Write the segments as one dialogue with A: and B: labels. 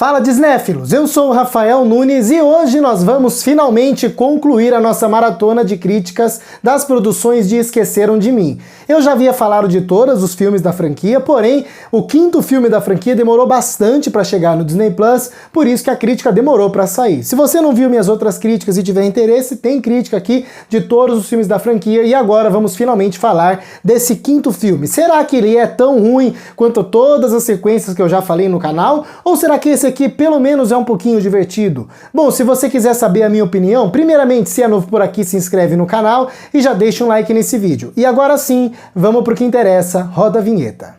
A: Fala Disnéfilos, eu sou o Rafael Nunes e hoje nós vamos finalmente concluir a nossa maratona de críticas das produções de Esqueceram de Mim. Eu já havia falado de todos os filmes da franquia, porém o quinto filme da franquia demorou bastante para chegar no Disney Plus, por isso que a crítica demorou para sair. Se você não viu minhas outras críticas e tiver interesse, tem crítica aqui de todos os filmes da franquia e agora vamos finalmente falar desse quinto filme. Será que ele é tão ruim quanto todas as sequências que eu já falei no canal? Ou será que esse aqui pelo menos é um pouquinho divertido? Bom, se você quiser saber a minha opinião, primeiramente, se é novo por aqui, se inscreve no canal e já deixa um like nesse vídeo. E agora sim, vamos pro que interessa, roda a vinheta.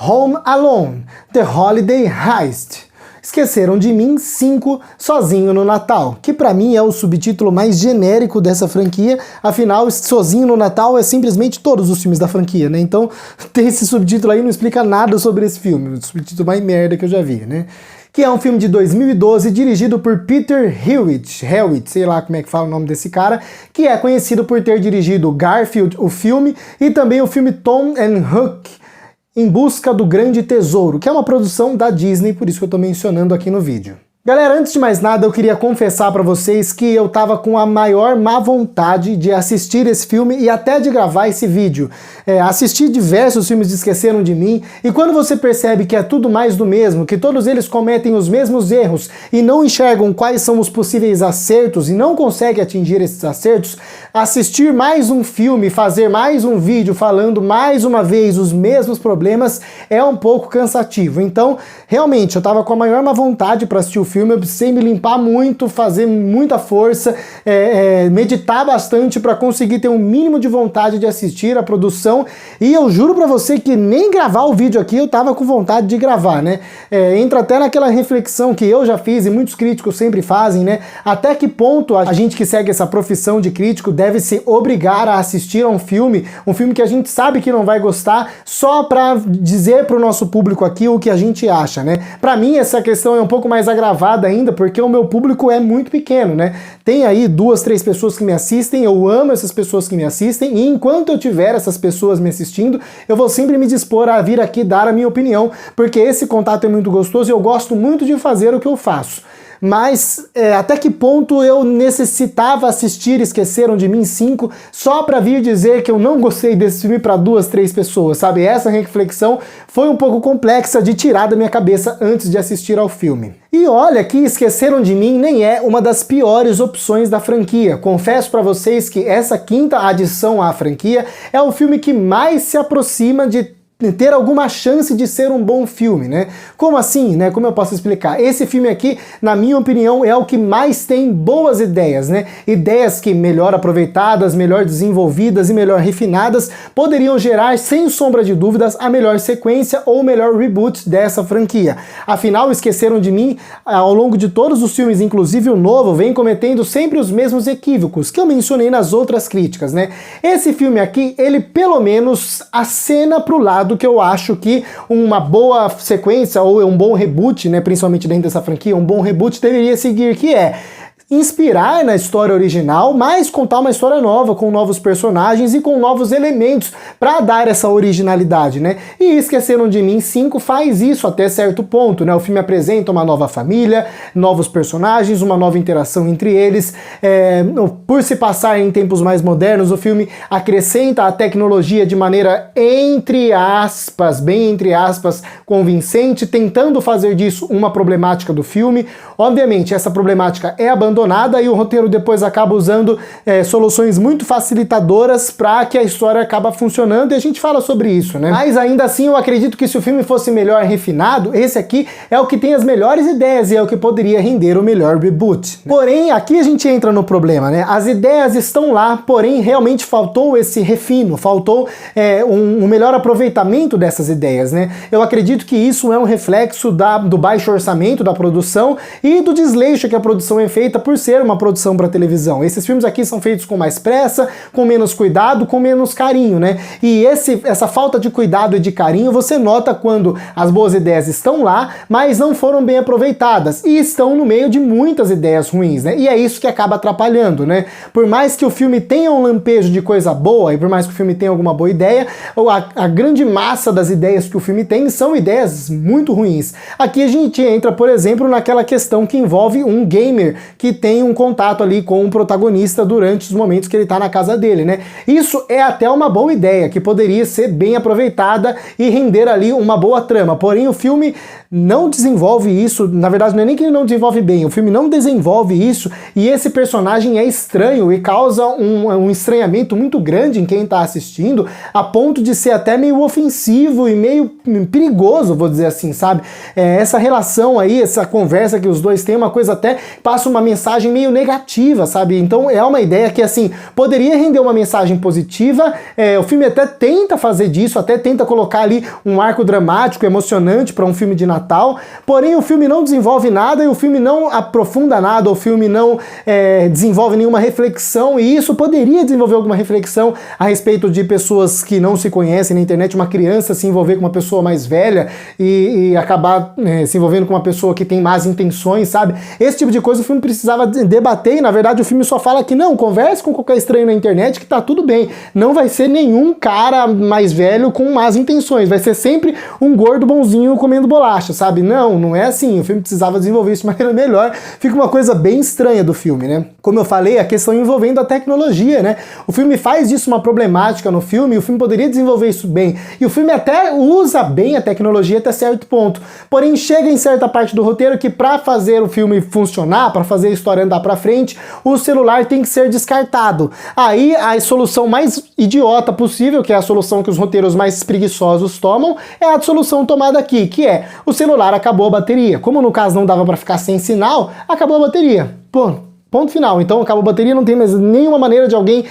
A: Home Alone, The Holiday Heist. Esqueceram de Mim 5, Sozinho no Natal, que pra mim é o subtítulo mais genérico dessa franquia, afinal, Sozinho no Natal é simplesmente todos os filmes da franquia, né? Então, ter esse subtítulo aí não explica nada sobre esse filme, o subtítulo mais merda que eu já vi, né? Que é um filme de 2012, dirigido por Peter Hewitt, sei lá como é que fala o nome desse cara, que é conhecido por ter dirigido Garfield, o filme, e também o filme Tom and Hook, Em Busca do Grande Tesouro, que é uma produção da Disney, por isso que eu tô mencionando aqui no vídeo. Galera, antes de mais nada, eu queria confessar pra vocês que eu tava com a maior má vontade de assistir esse filme e até de gravar esse vídeo. Assisti diversos filmes de Esqueceram de Mim, e quando você percebe que é tudo mais do mesmo, que todos eles cometem os mesmos erros e não enxergam quais são os possíveis acertos e não consegue atingir esses acertos, assistir mais um filme, fazer mais um vídeo falando mais uma vez os mesmos problemas é um pouco cansativo. Então, realmente, eu tava com a maior má vontade pra assistir o filme, eu precisei me limpar muito, fazer muita força, meditar bastante para conseguir ter um mínimo de vontade de assistir a produção, e eu juro para você que nem gravar o vídeo aqui eu tava com vontade de gravar, né? Entra até naquela reflexão que eu já fiz e muitos críticos sempre fazem, né? Até que ponto a gente que segue essa profissão de crítico deve se obrigar a assistir a um filme que a gente sabe que não vai gostar, só para dizer pro nosso público aqui o que a gente acha, né? Para mim essa questão é um pouco mais agravada ainda, porque o meu público é muito pequeno, né? Tem aí 2, 3 pessoas que me assistem, eu amo essas pessoas que me assistem, e enquanto eu tiver essas pessoas me assistindo, eu vou sempre me dispor a vir aqui dar a minha opinião, porque esse contato é muito gostoso e eu gosto muito de fazer o que eu faço. Mas até que ponto eu necessitava assistir Esqueceram de Mim 5 só pra vir dizer que eu não gostei desse filme pra 2, 3 pessoas, sabe? Essa reflexão foi um pouco complexa de tirar da minha cabeça antes de assistir ao filme. E olha que Esqueceram de Mim nem é uma das piores opções da franquia. Confesso pra vocês que essa quinta adição à franquia é o filme que mais se aproxima de ter alguma chance de ser um bom filme, né? Como assim, né? Como eu posso explicar? Esse filme aqui, na minha opinião, é o que mais tem boas ideias, né? Ideias que, melhor aproveitadas, melhor desenvolvidas e melhor refinadas, poderiam gerar, sem sombra de dúvidas, a melhor sequência ou o melhor reboot dessa franquia. Afinal, Esqueceram de Mim, ao longo de todos os filmes, inclusive o novo, vem cometendo sempre os mesmos equívocos, que eu mencionei nas outras críticas, né? Esse filme aqui, ele pelo menos acena pro lado que eu acho que uma boa sequência ou um bom reboot, né, principalmente dentro dessa franquia, um bom reboot deveria seguir, que é inspirar na história original, mas contar uma história nova, com novos personagens e com novos elementos para dar essa originalidade, né? E Esqueceram de Mim 5 faz isso até certo ponto, né? O filme apresenta uma nova família, novos personagens, uma nova interação entre eles. Por se passar em tempos mais modernos, o filme acrescenta a tecnologia de maneira, entre aspas, bem entre aspas, convincente, tentando fazer disso uma problemática do filme. Obviamente, essa problemática é abandonada e o roteiro depois acaba usando soluções muito facilitadoras para que a história acaba funcionando, e a gente fala sobre isso, né? Mas ainda assim eu acredito que se o filme fosse melhor refinado, esse aqui é o que tem as melhores ideias e é o que poderia render o melhor reboot, né? Porém, aqui a gente entra no problema, né? As ideias estão lá, porém realmente faltou esse refino, faltou um melhor aproveitamento dessas ideias, né? Eu acredito que isso é um reflexo do baixo orçamento da produção e do desleixo que a produção é feita por ser uma produção para televisão. Esses filmes aqui são feitos com mais pressa, com menos cuidado, com menos carinho, né? E essa falta de cuidado e de carinho você nota quando as boas ideias estão lá, mas não foram bem aproveitadas e estão no meio de muitas ideias ruins, né? E é isso que acaba atrapalhando, né? Por mais que o filme tenha um lampejo de coisa boa e por mais que o filme tenha alguma boa ideia, a grande massa das ideias que o filme tem são ideias muito ruins. Aqui a gente entra, por exemplo, naquela questão que envolve um gamer que tem um contato ali com o protagonista durante os momentos que ele tá na casa dele, né? Isso é até uma boa ideia, que poderia ser bem aproveitada e render ali uma boa trama, porém o filme não desenvolve isso, na verdade não é nem que ele não desenvolve bem, o filme não desenvolve isso e esse personagem é estranho e causa um estranhamento muito grande em quem tá assistindo, a ponto de ser até meio ofensivo e meio perigoso, vou dizer assim, sabe? Essa relação aí, essa conversa que os dois têm, uma coisa até passa uma mensagem meio negativa, sabe? Então é uma ideia que assim, poderia render uma mensagem positiva, o filme até tenta fazer disso, até tenta colocar ali um arco dramático, emocionante para um filme de Natal, porém o filme não desenvolve nada e o filme não aprofunda nada, o filme não desenvolve nenhuma reflexão e isso poderia desenvolver alguma reflexão a respeito de pessoas que não se conhecem na internet, uma criança se envolver com uma pessoa mais velha e acabar se envolvendo com uma pessoa que tem más intenções, sabe? Esse tipo de coisa o filme precisava debater e na verdade o filme só fala que não, converse com qualquer estranho na internet que tá tudo bem, não vai ser nenhum cara mais velho com más intenções, vai ser sempre um gordo bonzinho comendo bolacha, sabe? Não é assim, o filme precisava desenvolver isso de maneira melhor, fica uma coisa bem estranha do filme, né? Como eu falei, a questão envolvendo a tecnologia, né? O filme faz disso uma problemática no filme, e o filme poderia desenvolver isso bem, e o filme até usa bem a tecnologia até certo ponto, porém chega em certa parte do roteiro que para fazer o filme funcionar, para fazer a história andar pra frente, o celular tem que ser descartado. Aí a solução mais idiota possível, que é a solução que os roteiros mais preguiçosos tomam, é a solução tomada aqui, que é o celular acabou a bateria. Como no caso não dava para ficar sem sinal, acabou a bateria. Ponto final. Então acabou a bateria, não tem mais nenhuma maneira de alguém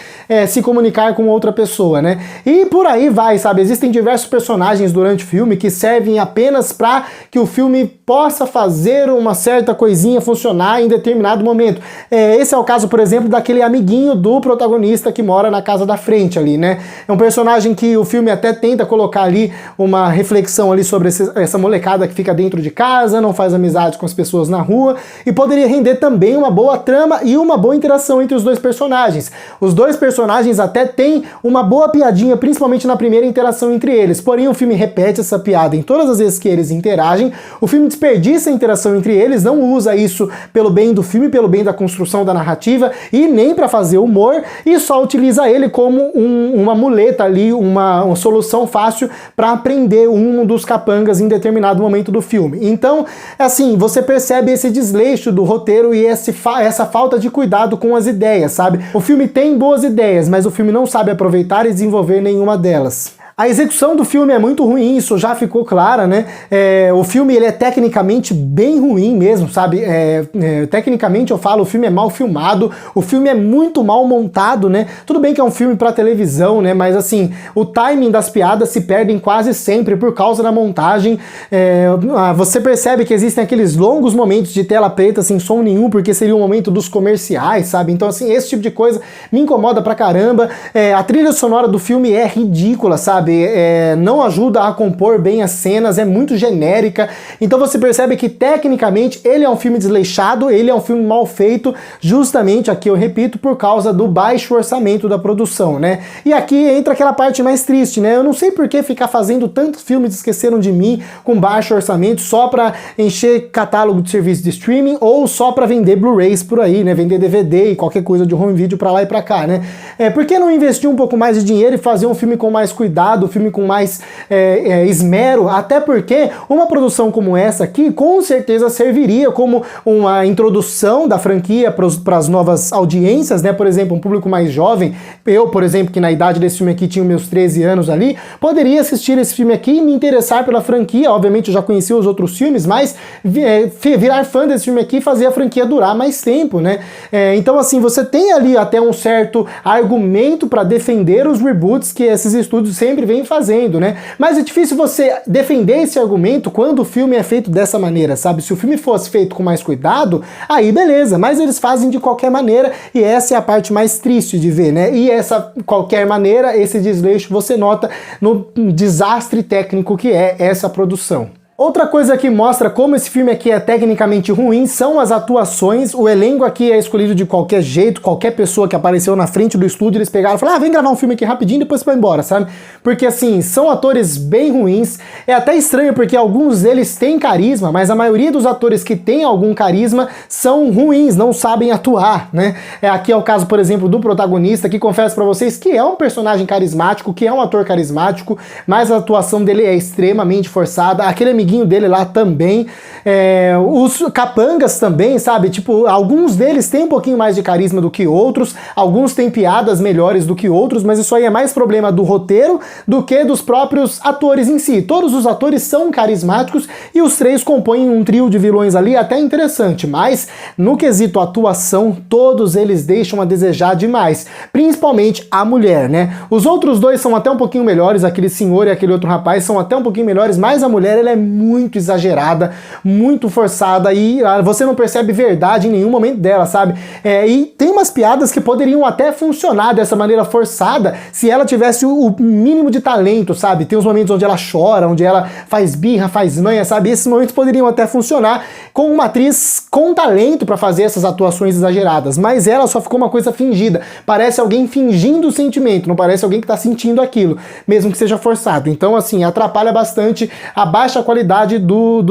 A: se comunicar com outra pessoa, né? E por aí vai, sabe? Existem diversos personagens durante o filme que servem apenas para que o filme possa fazer uma certa coisinha funcionar em determinado momento. Esse é o caso, por exemplo, daquele amiguinho do protagonista que mora na casa da frente ali, né? É um personagem que o filme até tenta colocar ali uma reflexão ali sobre essa molecada que fica dentro de casa, não faz amizade com as pessoas na rua, e poderia render também uma boa trama e uma boa interação entre os dois personagens. Os dois personagens até têm uma boa piadinha, principalmente na primeira interação entre eles, porém o filme repete essa piada em todas as vezes que eles interagem, o filme desperdiça a interação entre eles, não usa isso pelo bem do filme, pelo bem da construção da narrativa e nem para fazer humor, e só utiliza ele como uma muleta ali, uma solução fácil para aprender um dos capangas em determinado momento do filme. Então, assim, você percebe esse desleixo do roteiro e essa falta de cuidado com as ideias, sabe? O filme tem boas ideias, mas o filme não sabe aproveitar e desenvolver nenhuma delas. A execução do filme é muito ruim, isso já ficou claro, né? O filme ele é tecnicamente bem ruim mesmo, sabe? Tecnicamente eu falo, o filme é mal filmado, o filme é muito mal montado, né? Tudo bem que é um filme para televisão, né? Mas assim, o timing das piadas se perdem quase sempre por causa da montagem. Você percebe que existem aqueles longos momentos de tela preta sem som nenhum, porque seria o momento dos comerciais, sabe? Então assim, esse tipo de coisa me incomoda pra caramba. A trilha sonora do filme é ridícula, sabe? Não ajuda a compor bem as cenas, é muito genérica, então você percebe que tecnicamente ele é um filme desleixado, ele é um filme mal feito, justamente aqui eu repito, por causa do baixo orçamento da produção, né? E aqui entra aquela parte mais triste, né? Eu não sei por que ficar fazendo tantos filmes Esqueceram de Mim com baixo orçamento só pra encher catálogo de serviço de streaming ou só pra vender Blu-rays por aí, né? Vender DVD e qualquer coisa de home video pra lá e pra cá, né? Por que não investir um pouco mais de dinheiro e fazer um filme com mais cuidado, um filme com mais esmero, até porque uma produção como essa aqui com certeza serviria como uma introdução da franquia para as novas audiências, né? Por exemplo, um público mais jovem, eu, por exemplo, que na idade desse filme aqui tinha meus 13 anos ali, poderia assistir esse filme aqui e me interessar pela franquia. Obviamente eu já conhecia os outros filmes, mas virar fã desse filme aqui e fazer a franquia durar mais tempo, né? Então assim, você tem ali até um certo argumento para defender os reboots que esses estúdios sempre sempre vem fazendo, né? Mas é difícil você defender esse argumento quando o filme é feito dessa maneira, sabe? Se o filme fosse feito com mais cuidado, aí beleza, mas eles fazem de qualquer maneira e essa é a parte mais triste de ver, né? E essa qualquer maneira, esse desleixo você nota no desastre técnico que é essa produção. Outra coisa que mostra como esse filme aqui é tecnicamente ruim são as atuações. O elenco aqui é escolhido de qualquer jeito, qualquer pessoa que apareceu na frente do estúdio, eles pegaram e falaram, vem gravar um filme aqui rapidinho e depois vai embora, sabe? Porque assim, são atores bem ruins. É até estranho porque alguns deles têm carisma, mas a maioria dos atores que têm algum carisma são ruins, não sabem atuar, né? Aqui é o caso, por exemplo, do protagonista, que confesso pra vocês que é um personagem carismático, que é um ator carismático, mas a atuação dele é extremamente forçada. Aquele amiguinho dele lá também, os capangas também, sabe, tipo, alguns deles têm um pouquinho mais de carisma do que outros, alguns têm piadas melhores do que outros, mas isso aí é mais problema do roteiro do que dos próprios atores em si. Todos os atores são carismáticos e os três compõem um trio de vilões ali até interessante, mas no quesito atuação, todos eles deixam a desejar demais, principalmente a mulher, né? Os outros dois são até um pouquinho melhores, aquele senhor e aquele outro rapaz são até um pouquinho melhores, mas a mulher, ela é muito exagerada, muito forçada e você não percebe verdade em nenhum momento dela, sabe? E tem umas piadas que poderiam até funcionar dessa maneira forçada se ela tivesse o mínimo de talento, sabe? Tem uns momentos onde ela chora, onde ela faz birra, faz manha, sabe? Esses momentos poderiam até funcionar com uma atriz com talento pra fazer essas atuações exageradas, mas ela só ficou uma coisa fingida. Parece alguém fingindo o sentimento, não parece alguém que tá sentindo aquilo, mesmo que seja forçado. Então, assim, atrapalha bastante, abaixa a qualidade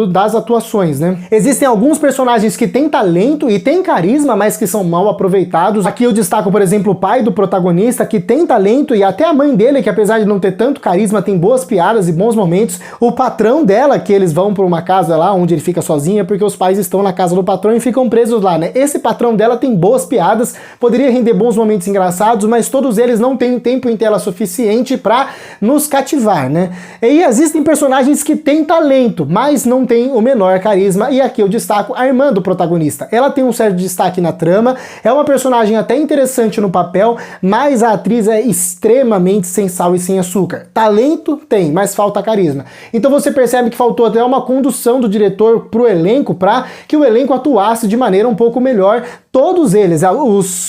A: das atuações, né? Existem alguns personagens que têm talento e têm carisma, mas que são mal aproveitados. Aqui eu destaco, por exemplo, o pai do protagonista, que tem talento, e até a mãe dele, que apesar de não ter tanto carisma, tem boas piadas e bons momentos. O patrão dela, que eles vão para uma casa lá onde ele fica sozinho, porque os pais estão na casa do patrão e ficam presos lá, né? Esse patrão dela tem boas piadas, poderia render bons momentos engraçados, mas todos eles não têm tempo em tela suficiente para nos cativar, né? E existem personagens que têm talento, mas não tem o menor carisma, e aqui eu destaco a irmã do protagonista. Ela tem um certo destaque na trama, é uma personagem até interessante no papel, mas a atriz é extremamente sem sal e sem açúcar. Talento tem, mas falta carisma. Então você percebe que faltou até uma condução do diretor pro elenco, para que o elenco atuasse de maneira um pouco melhor. Todos eles,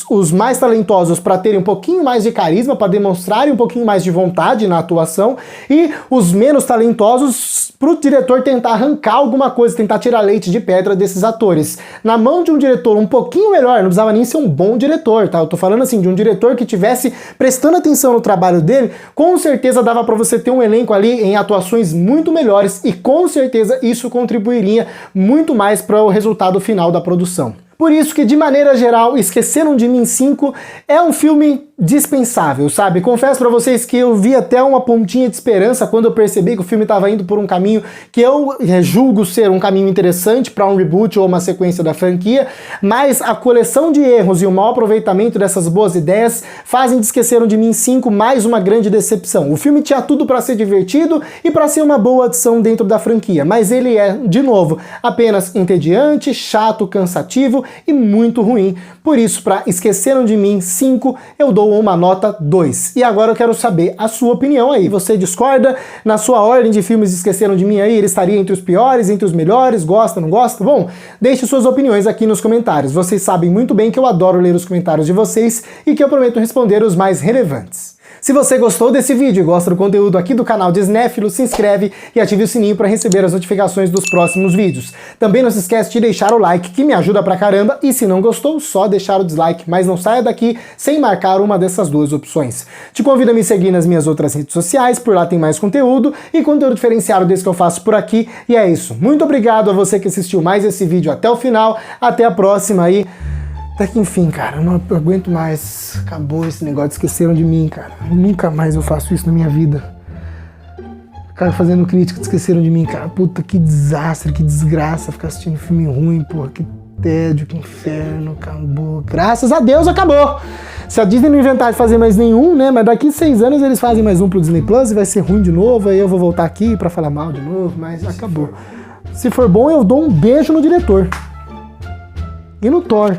A: os mais talentosos para terem um pouquinho mais de carisma, para demonstrarem um pouquinho mais de vontade na atuação, e os menos talentosos pro diretor tentar arrancar alguma coisa, tentar tirar leite de pedra desses atores. Na mão de um diretor um pouquinho melhor, não precisava nem ser um bom diretor, tá? Eu tô falando assim, de um diretor que tivesse prestando atenção no trabalho dele, com certeza dava para você ter um elenco ali em atuações muito melhores e com certeza isso contribuiria muito mais para o resultado final da produção. Por isso que, de maneira geral, Esqueceram de Mim 5 é um filme dispensável, sabe? Confesso pra vocês que eu vi até uma pontinha de esperança quando eu percebi que o filme estava indo por um caminho que eu julgo ser um caminho interessante para um reboot ou uma sequência da franquia, mas a coleção de erros e o mau aproveitamento dessas boas ideias fazem de Esqueceram de Mim 5 mais uma grande decepção. O filme tinha tudo para ser divertido e para ser uma boa adição dentro da franquia, mas ele é, de novo, apenas entediante, chato, cansativo e muito ruim. Por isso, para Esqueceram de Mim 5, eu dou uma nota 2. E agora eu quero saber a sua opinião aí. Você discorda? Na sua ordem de filmes Esqueceram de Mim aí, ele estaria entre os piores, entre os melhores? Gosta, não gosta? Bom, deixe suas opiniões aqui nos comentários. Vocês sabem muito bem que eu adoro ler os comentários de vocês e que eu prometo responder os mais relevantes. Se você gostou desse vídeo e gosta do conteúdo aqui do canal de Cinéfilo, se inscreve e ative o sininho para receber as notificações dos próximos vídeos. Também não se esquece de deixar o like, que me ajuda pra caramba, e se não gostou, só deixar o dislike, mas não saia daqui sem marcar uma dessas duas opções. Te convido a me seguir nas minhas outras redes sociais, por lá tem mais conteúdo e conteúdo diferenciado desse que eu faço por aqui, e é isso. Muito obrigado a você que assistiu mais esse vídeo até o final, até a próxima aí. Até que enfim, cara, eu não aguento mais. Acabou esse negócio de Esqueceram de Mim, cara. Nunca mais eu faço isso na minha vida. Ficar fazendo crítica de Esqueceram de Mim, cara. Puta, que desastre, que desgraça ficar assistindo filme ruim, porra. Que tédio, que inferno. Acabou. Graças a Deus, acabou. Se a Disney não inventar de fazer mais nenhum, né? Mas daqui 6 anos eles fazem mais um pro Disney Plus e vai ser ruim de novo. Aí eu vou voltar aqui pra falar mal de novo, mas acabou. Se for bom, eu dou um beijo no diretor. E no Thor.